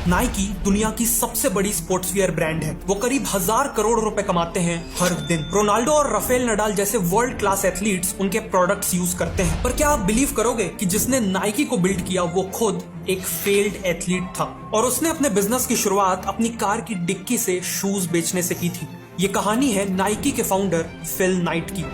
Nike दुनिया की सबसे बड़ी स्पोर्ट्सवियर ब्रांड है। वो करीब 1000 करोड़ रुपए कमाते हैं हर दिन। रोनाल्डो और राफेल नडाल जैसे वर्ल्ड क्लास एथलीट्स उनके प्रोडक्ट्स यूज करते हैं। पर क्या आप बिलीव करोगे कि जिसने नाइकी को बिल्ड किया वो खुद एक फेल्ड एथलीट था और उसने अपने बिजनेस की शुरुआत अपनी कार की डिक्की से शूज बेचने से की थी। ये कहानी है नाइकी के फाउंडर फिल नाइट की।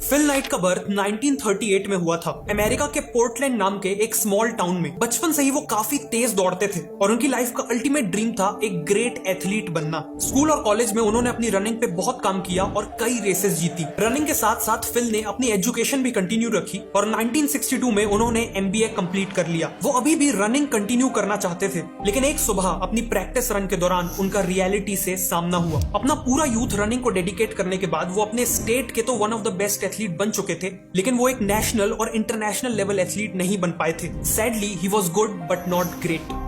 फिल नाइट का बर्थ 1938 में हुआ था, अमेरिका के पोर्टलैंड नाम के एक स्मॉल टाउन में। बचपन से ही वो काफी तेज दौड़ते थे और उनकी लाइफ का अल्टीमेट ड्रीम था एक ग्रेट एथलीट बनना। स्कूल और कॉलेज में उन्होंने अपनी रनिंग पे बहुत काम किया और कई रेसेस जीती। रनिंग के साथ साथ फिल ने अपनी एजुकेशन भी कंटिन्यू रखी और 1962 में उन्होंने MBA कंप्लीट कर लिया। वो अभी भी रनिंग कंटिन्यू करना चाहते थे, लेकिन एक सुबह अपनी प्रैक्टिस रन के दौरान उनका रियलिटी से सामना हुआ। अपना पूरा यूथ रनिंग को डेडिकेट करने के बाद वो अपने स्टेट के तो one of the best athlete बन चुके थे, लेकिन वो एक नेशनल और इंटरनेशनल लेवल एथलीट नहीं बन पाए थे। Sadly he was good but not great.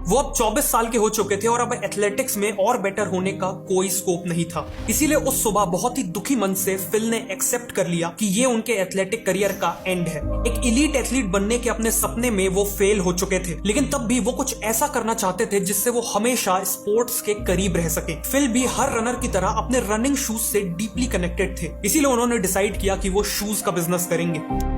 वो अब 24 साल के हो चुके थे और अब एथलेटिक्स में और बेटर होने का कोई स्कोप नहीं था। इसीलिए उस सुबह बहुत ही दुखी मन से फिल ने एक्सेप्ट कर लिया कि ये उनके एथलेटिक करियर का एंड है। एक एलीट एथलीट बनने के अपने सपने में वो फेल हो चुके थे, लेकिन तब भी वो कुछ ऐसा करना चाहते थे जिससे वो हमेशा स्पोर्ट्स के करीब रह सके। फिल भी हर रनर की तरह अपने रनिंग शूज से डीपली कनेक्टेड थे, इसीलिए उन्होंने डिसाइड किया कि वो शूज का बिजनेस करेंगे।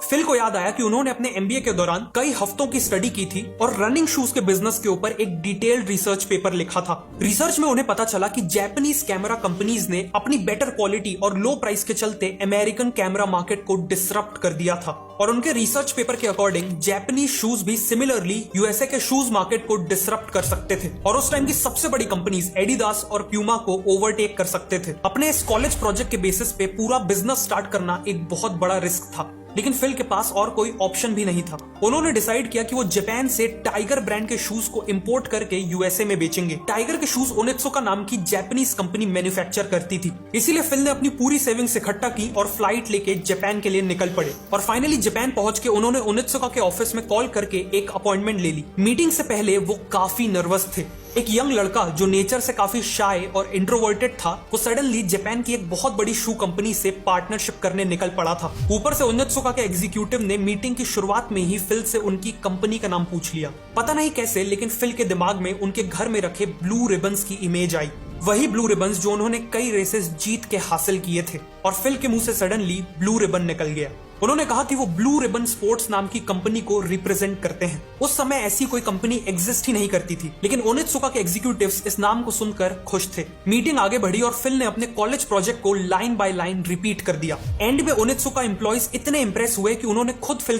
फिल को याद आया कि उन्होंने अपने MBA के दौरान कई हफ्तों की स्टडी की थी और रनिंग शूज के बिजनेस के ऊपर एक डिटेल्ड रिसर्च पेपर लिखा था। रिसर्च में उन्हें पता चला कि जापानीज कैमरा कंपनीज ने अपनी बेटर क्वालिटी और लो प्राइस के चलते अमेरिकन कैमरा मार्केट को डिसरप्ट कर दिया था और उनके रिसर्च पेपर के अकॉर्डिंग जापानीज शूज भी सिमिलरली USA के शूज मार्केट को डिसरप्ट कर सकते थे और उस टाइम की सबसे बड़ी कंपनीज एडिडास और प्यूमा को ओवरटेक कर सकते थे। अपने इस कॉलेज प्रोजेक्ट के बेसिस पे पूरा बिजनेस स्टार्ट करना एक बहुत बड़ा रिस्क था, लेकिन फिल के पास और कोई ऑप्शन भी नहीं था। उन्होंने डिसाइड किया कि वो जापान से टाइगर ब्रांड के शूज को इंपोर्ट करके USA में बेचेंगे। टाइगर के शूज ओनित्सुका नाम की जापानीज कंपनी मैन्युफैक्चर करती थी। इसीलिए फिल ने अपनी पूरी सेविंग्स इकट्ठा की और फ्लाइट लेके जापान के लिए निकल पड़े और फाइनली जापान पहुंच के उन्होंने ओनित्सुका के ऑफिस में कॉल करके एक अपॉइंटमेंट ले ली। मीटिंग से पहले वो काफी नर्वस थे। एक यंग लड़का जो नेचर से काफी शाय और इंट्रोवर्टेड था, वो सडनली जापान की एक बहुत बड़ी शू कंपनी से पार्टनरशिप करने निकल पड़ा था। ऊपर से ओनित्सुका के एग्जीक्यूटिव ने मीटिंग की शुरुआत में ही फिल से उनकी कंपनी का नाम पूछ लिया। पता नहीं कैसे, लेकिन फिल के दिमाग में उनके घर में रखे ब्लू रिबन्स की इमेज आई। वही ब्लू रिबन्स जो उन्होंने कई रेसेस जीत के हासिल किए थे और फिल के मुंह से सडनली ब्लू रिबन निकल गया। उन्होंने कहा कि वो ब्लू रिबन स्पोर्ट्स नाम की कंपनी को रिप्रेजेंट करते हैं। उस समय ऐसी कोई कंपनी एग्जिस्ट ही नहीं करती थी, लेकिन ओनित्सुका के एग्जीक्यूटिव्स इस नाम को सुनकर खुश थे। मीटिंग आगे बढ़ी और फिल ने अपने कॉलेज प्रोजेक्ट को लाइन बाय लाइन रिपीट कर दिया। एंड में ओनित्सुका एम्प्लॉइज इतने इंप्रेस हुए कि उन्होंने खुद फिल